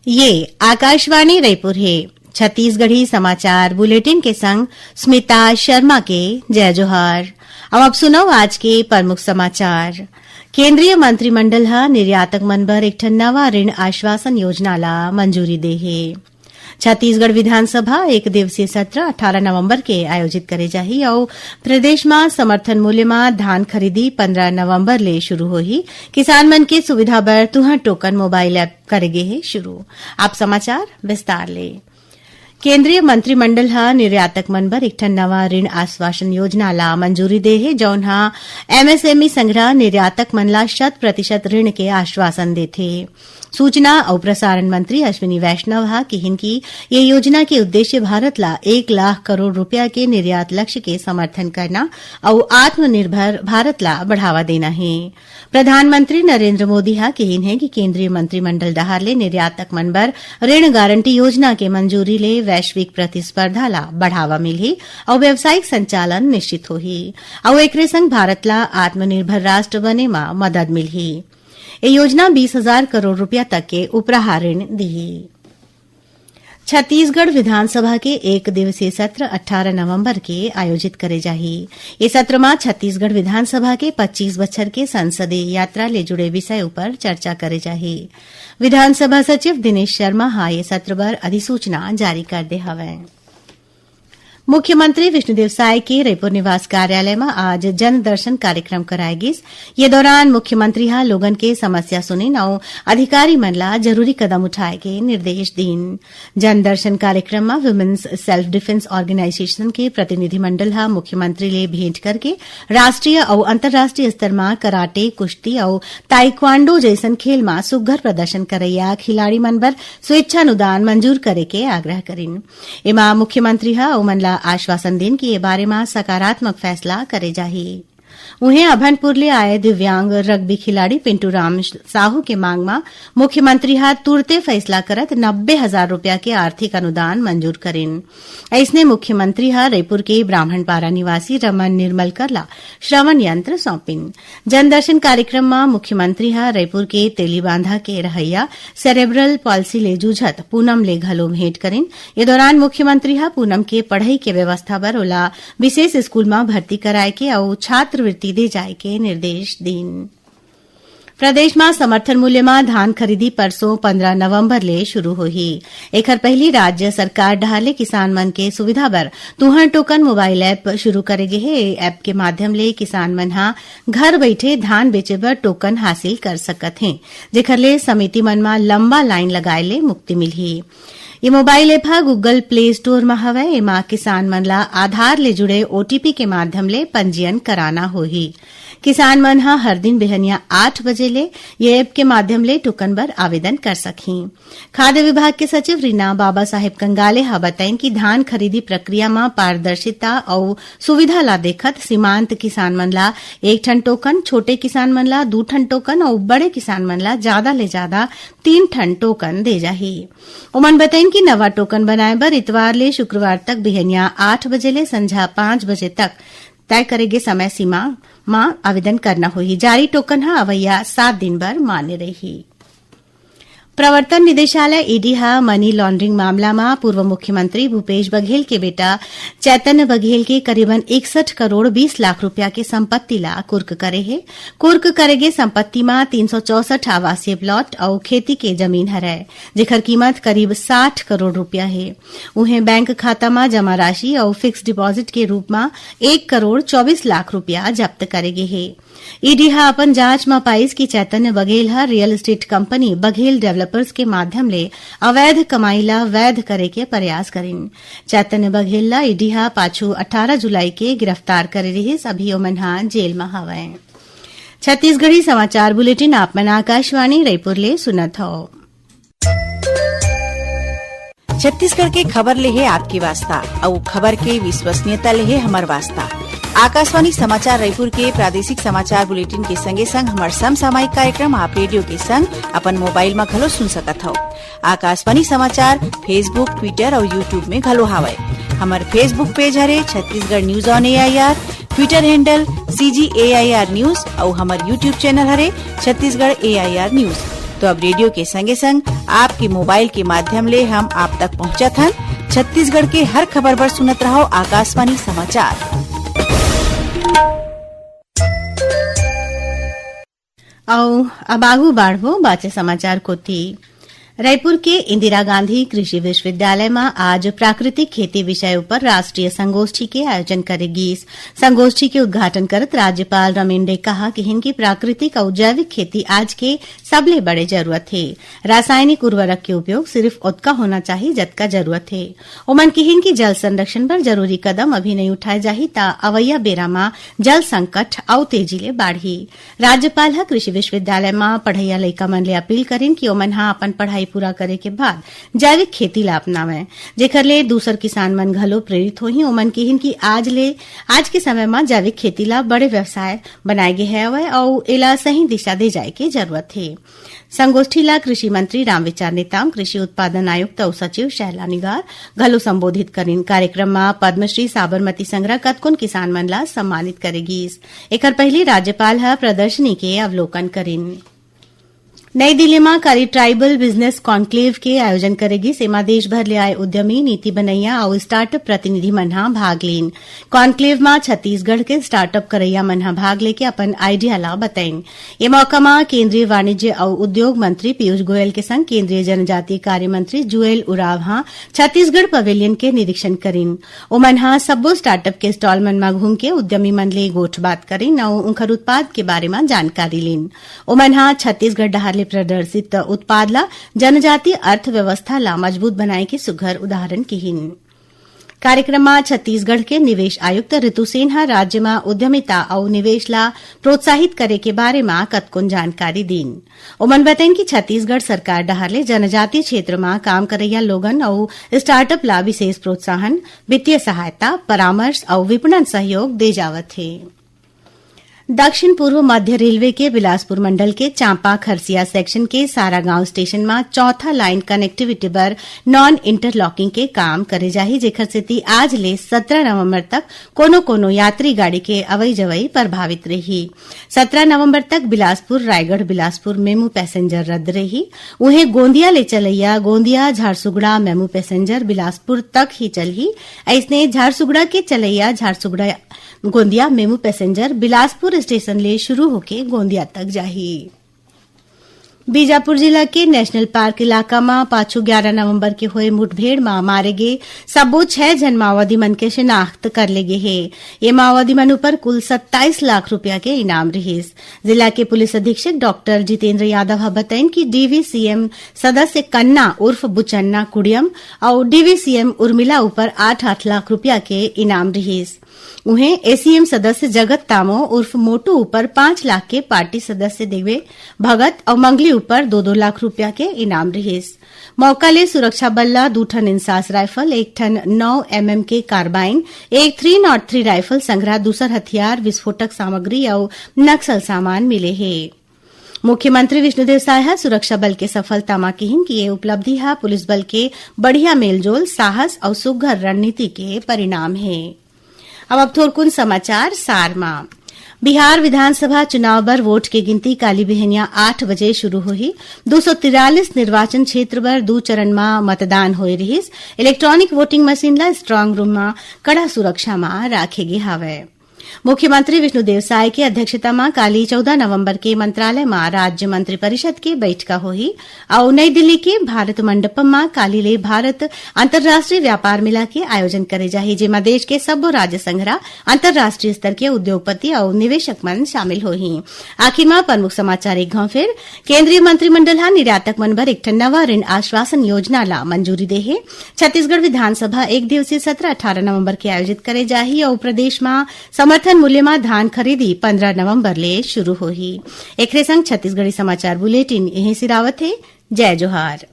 ये आकाशवाणी रायपुर है। छत्तीसगढ़ी समाचार बुलेटिन के संग स्मिता शर्मा के जय जोहार। अब आप सुनो आज के प्रमुख समाचार। केंद्रीय मंत्रिमंडल हा निर्यातक मन बर एक ठन नवा ऋण आश्वासन योजना ला मंजूरी दे हे। छत्तीसगढ़ विधानसभा एक दिवसीय सत्र 18 नवंबर के आयोजित करे जाही और प्रदेश में समर्थन मूल्य में धान खरीदी 15 नवंबर ले शुरू होही। किसान मन के सुविधा बर तुहर टोकन मोबाइल ऐप करेगे है शुरू। आप समाचार विस्तार ले। केंद्रीय मंत्रिमंडल हा निर्यातक मन बर एक ठन नवा ऋण आश्वासन योजना ला मंजूरी दे हे, जौन हा एमएसएमई संग्रह निर्यातक मन ला 100% ऋण के आश्वासन देथे। सूचना और प्रसारण मंत्री अश्विनी वैष्णव हा कहिन कि ये योजना के उद्देश्य भारत ला 1 लाख करोड़ रुपया के निर्यात लक्ष्य के समर्थन करना और आत्मनिर्भर भारत ला बढ़ावा देना है। प्रधानमंत्री नरेंद्र मोदी हा कहिन है कि केंद्रीय मंत्रिमंडल डहार ले निर्यातक मन बर ऋण गारंटी योजना के मंजूरी ले वैश्विक प्रतिस्पर्धा ला बढ़ावा मिलही और व्यावसायिक संचालन निश्चित होही और एकरे संग भारत ला आत्मनिर्भर राष्ट्र बने में मदद मिलही। ये योजना 20,000 करोड़ रुपया तक के उपहार ऋण दी। छत्तीसगढ़ विधानसभा के एक दिवसीय सत्र 18 नवंबर के आयोजित करे जाही। ये सत्र में छत्तीसगढ़ विधानसभा के 25 बछर के संसदीय यात्रा ले जुड़े विषय ऊपर चर्चा करे जाही। विधानसभा सचिव दिनेश शर्मा हा ये सत्र बर अधिसूचना जारी कर दे हवे। मुख्यमंत्री विष्णुदेव साय के रायपुर निवास कार्यालय में आज जन दर्शन कार्यक्रम कराए गिस। ये दौरान मुख्यमंत्री हा लोगन के समस्या सुनिन और अधिकारी मन ला जरूरी कदम उठाए के निर्देश दीन। जन दर्शन कार्यक्रम में वुमेन्स सेल्फ डिफेंस ऑर्गेनाइजेशन के प्रतिनिधिमंडल हा मुख्यमंत्री ले भेंट करके राष्ट्रीय और अंतर्राष्ट्रीय स्तर में कराटे, कुश्ती और ताइक्वांडो जैसन खेल में सुघ्घर प्रदर्शन करैया खिलाड़ी मन बर स्वेच्छानुदान मंजूर करे के आग्रह करिन। एमा मुख्यमंत्री हा ओमन ला आश्वासन दिन कि ये बारे में सकारात्मक फैसला करे जाही। उन्हें अभनपुर ले आए दिव्यांग रग्बी खिलाड़ी पिंटू राम साहू के मांग में मुख्यमंत्री हाथ तुरते फैसला करत 90,000 रुपया के आर्थिक अनुदान मंजूर करेन। ऐसने मुख्यमंत्री हा रायपुर के ब्राह्मणपारा निवासी रमन निर्मलकर ला श्रवण यंत्र सौंपिन। जनदर्शन कार्यक्रम में मुख्यमंत्री हा रायपुर के तेलीबांधा के रहैया सेरेब्रल पॉल्सी ले जूझत पूनम ले घलो भेंट करेन। ये दौरान मुख्यमंत्री हा पूनम के पढ़ाई के व्यवस्था बर ओला विशेष स्कूल में भर्ती कराए के और छात्रवृत्ति दे जाए के निर्देश दीन। प्रदेश में समर्थन मूल्य में धान खरीदी परसों 15 नवंबर ले शुरू होही। एकर पहली राज्य सरकार डहाले किसान मन के सुविधा बर तुहर टोकन मोबाइल ऐप शुरू करेगे है। ऐप के माध्यम ले किसान मन हा घर बैठे धान बेचे बर टोकन हासिल कर सकत हैं, जेकर ले समिति मन में लंबा लाइन लगाए ले मुक्ति मिलही। ये मोबाइल ऐप हा गूगल प्ले स्टोर में हवै। एमा किसान मन ला आधार ले जुड़े ओटीपी के माध्यम ले पंजीयन कराना होही। किसान मन हा हर दिन बिहनिया 8 बजे ले ये ऐप के माध्यम ले टोकन बर आवेदन कर सकही। खाद्य विभाग के सचिव रीना बाबा साहेब कंगाले हा बताइन कि धान खरीदी प्रक्रिया में पारदर्शिता और सुविधा ला देखत सीमांत किसान मन ला 1 ठन टोकन, छोटे किसान मन ला 2 ठन टोकन और बड़े किसान मन ला ज्यादा ले ज्यादा 3 ठन टोकन दे जाही। ओमन बताइन कि नवा टोकन बनाए बर इतवार ले शुक्रवार तक बिहनिया 8 बजे ले संझा 5 बजे तक तय करेगे समय सीमा में आवेदन करना होही। जारी टोकन हा अवैया 7 दिन बर मान्य रही। प्रवर्तन निदेशालय ईडी हा मनी लॉन्ड्रिंग मामला में पूर्व मुख्यमंत्री भूपेश बघेल के बेटा चैतन्य बघेल के करीबन 61 करोड़ 20 लाख रुपया के संपत्ति ला कुर्क करे है। कुर्क करेगे संपत्ति में 364 आवासीय प्लॉट और खेती के जमीन हरै, जेकर कीमत करीब 60 करोड़ रुपया है। उन्हें बैंक खाता में जमा राशि और फिक्स डिपॉजिट के रूप में 1 करोड़ 24 लाख रुपया जब्त करेगे है। ईडी हा अपन जांच में पाइस कि चैतन्य बघेल हा real estate company Baghel developers के माध्यम ले अवैध कमाई ला वैध करे के प्रयास करिन। चैतन्य बघेल ला ईडी हा पाछू 18 जुलाई के गिरफ्तार करे रहिस। अभी ओमन हा जेल में हवै। छत्तीसगढ़ी समाचार बुलेटिन आप मन आकाशवाणी रायपुर ले सुनत हो। छत्तीसगढ़ के खबर ले है आपकी वास्ता और खबर के विश्वसनीयता ले है हमार वास्ता। आकाशवाणी समाचार रायपुर के प्रादेशिक समाचार बुलेटिन के संगे संग हमार समसामयिक कार्यक्रम आप रेडियो के संग अपन मोबाइल में घलो सुन सकत हो। आकाशवाणी समाचार फेसबुक, ट्विटर और यूट्यूब में घलो हावय। हमार फेसबुक पेज हरे Chhattisgarh news on AIR, Twitter handle CGAIR news और हमार यूट्यूब चैनल हरे छत्तीसगढ़ AIR न्यूज। तो अब रेडियो के संगे संग आपके मोबाइल के माध्यम ले हम आप तक पहुँचत हन। छत्तीसगढ़ के हर खबर पर सुनत रहो आकाशवाणी समाचार। औ अब आगू बाढ़ो बाचे समाचार को थी। रायपुर के इंदिरा गांधी कृषि विश्वविद्यालय में आज प्राकृतिक खेती विषय पर राष्ट्रीय संगोष्ठी के आयोजन करेगी। संगोष्ठी के उद्घाटन करत राज्यपाल रमेन ने कहा कि हिनकी प्राकृतिक और जैविक खेती आज के सबले बड़े जरूरत है। रासायनिक उर्वरक के उपयोग सिर्फ उतका होना चाहिए जतका जरूरत है। उमन की हिनकी जल संरक्षण पर जरूरी कदम अभी नहीं उठाए जाही ता अवैया बेरा में जल संकट और तेजी ले बाढ़ी। राज्यपाल ह कृषि विश्वविद्यालय में पढ़ैया लइका मन ले अपील करेन कि ओमन ह अपन पढ़ाई पूरा करे के बाद जैविक खेती ला अपनावे, जेकर ले दूसर किसान मन घलो प्रेरित होही। ओमन की हिनकी आज के समय में जैविक खेती ला बड़े व्यवसाय बनाए गे है और एला सही दिशा दे जाए के जरूरत है। संगोष्ठी ला कृषि मंत्री रामविचार नेताम, कृषि उत्पादन आयुक्त और सचिव शैला निगार घलो संबोधित करिन। कार्यक्रम में पद्मश्री साबरमती संग्रह कतकुन किसान मन ला सम्मानित करेगी। एकर पहले राज्यपाल ह प्रदर्शनी के अवलोकन करिन। नई दिल्ली में करी ट्राइबल बिजनेस कॉन्क्लेव के आयोजन करेगी। सेमा देश भर ले आए उद्यमी, नीति बनैया और स्टार्टअप प्रतिनिधि मनहा भाग लीन। कॉन्क्लेव में छत्तीसगढ़ के स्टार्टअप करैया मनहा भाग लेके अपन आइडिया ला बताइन। ये मौका में केंद्रीय वाणिज्य और उद्योग मंत्री पीयूष गोयल के संग केंद्रीय जनजातीय कार्य मंत्री जुएल उराव छत्तीसगढ़ पवेलियन के निरीक्षण करिन। ओ मनहा सब्बो स्टार्टअप के स्टॉल मन में घूम के उद्यमी मन ले गोठबात करिन और उनकर उत्पाद के बारे में जानकारी लीन। ओ मनहा छत्तीसगढ़ डहार प्रदर्शित उत्पाद ला जनजातीय अर्थव्यवस्था ला मजबूत बनाए के सुघर उदाहरण किहिन। कार्यक्रम में छत्तीसगढ़ के निवेश आयुक्त ऋतु सेन राज्य में उद्यमिता और निवेश ला प्रोत्साहित करे के बारे में कतकुन जानकारी दीन। ओमन बताइन कि छत्तीसगढ़ सरकार डहार ले जनजातीय क्षेत्र में काम करैया लोगन और स्टार्टअप ला विशेष प्रोत्साहन, वित्तीय सहायता, परामर्श और विपणन सहयोग दे जावत है। दक्षिण पूर्व मध्य रेलवे के बिलासपुर मंडल के चांपा खरसिया सेक्शन के सारागांव स्टेशन में चौथा लाइन कनेक्टिविटी पर नॉन इंटरलॉकिंग के काम करे जाही, जेकर सेती आज ले 17 नवंबर तक कोनो यात्री गाड़ी के अवई जवई प्रभावित रही। 17 नवंबर तक बिलासपुर रायगढ़ बिलासपुर मेमू पैसेंजर रद्द रही। उन्हें गोंदिया ले चलैया गोंदिया झारसुगड़ा मेमू पैसेंजर बिलासपुर तक ही चलही। ऐसने झारसुगड़ा के चलैया Jharsuguda Gondia MEMU passenger Bilaspur station ले शुरू होके गोंदिया तक जाही। बीजापुर जिला के नेशनल पार्क इलाका में पाछू 11 नवंबर के हुए मुठभेड़ में मारे गे सबो 6 जन माओवादी मन के शिनाख्त कर ले गे है। ये माओवादी मन ऊपर कुल 27 लाख रुपया के इनाम रहीस। जिला के पुलिस अधीक्षक डॉक्टर जितेंद्र यादव बताइन कि डीवीसीएम सदस्य कन्ना उर्फ बुचन्ना कुड़ियम और डीवीसीएम उर्मिला ऊपर 8-8 लाख रुपया के इनाम रहीस। उन्हें एसीएम सदस्य जगत तामो उर्फ मोटू ऊपर 5 लाख के पार्टी सदस्य देवे भगत और मंगली ऊपर 2-2 लाख रुपया के इनाम रहीस। मौका ले सुरक्षा बल ला 2 ठन इंसास राइफल, 1 ठन 9 mm के कार्बाइन, एक 303 राइफल संग्रह, दूसर हथियार, विस्फोटक सामग्री और नक्सल सामान मिले है। मुख्यमंत्री विष्णुदेव साय सुरक्षा बल के सफलता में कहिन कि ये उपलब्धि पुलिस बल के बढ़िया मेलजोल, साहस और सुघर रणनीति के परिणाम है। अब थोरकुन समाचार सार में। बिहार विधानसभा चुनाव बर वोट के गिनती काली बिहनिया 8 बजे शुरू हुई। 243 निर्वाचन क्षेत्र बर 2 चरण में मतदान होए रहीस। इलेक्ट्रॉनिक वोटिंग मशीन ला स्ट्रांग रूम में कड़ा सुरक्षा में राखे गे हवे। मुख्यमंत्री विष्णुदेव साय की अध्यक्षता में काली 14 नवंबर के मंत्रालय में राज्य मंत्री परिषद के बैठका होही और नई दिल्ली के भारत मंडपम में काली ले भारत अंतर्राष्ट्रीय व्यापार मेला के आयोजन करे जाही, जेमा देश के सब्बो राज्य संघरा अंतर्राष्ट्रीय स्तर के उद्योगपति और निवेशक मन शामिल होही। आखिर में प्रमुख समाचार एक घाव फिर केंद्रीय मंत्रिमंडल निर्यातक मन बर एक नवा ऋण आश्वासन योजना ला मंजूरी दे है। छत्तीसगढ़ विधानसभा 1 दिवसीय सत्र 18 नवंबर के आयोजित करे जाही और प्रदेश में समर्थन मूल्य में धान खरीदी 15 नवंबर ले शुरू होही। एकरे संग छत्तीसगढ़ी समाचार बुलेटिन यहीं सिरावत है। जय जोहार।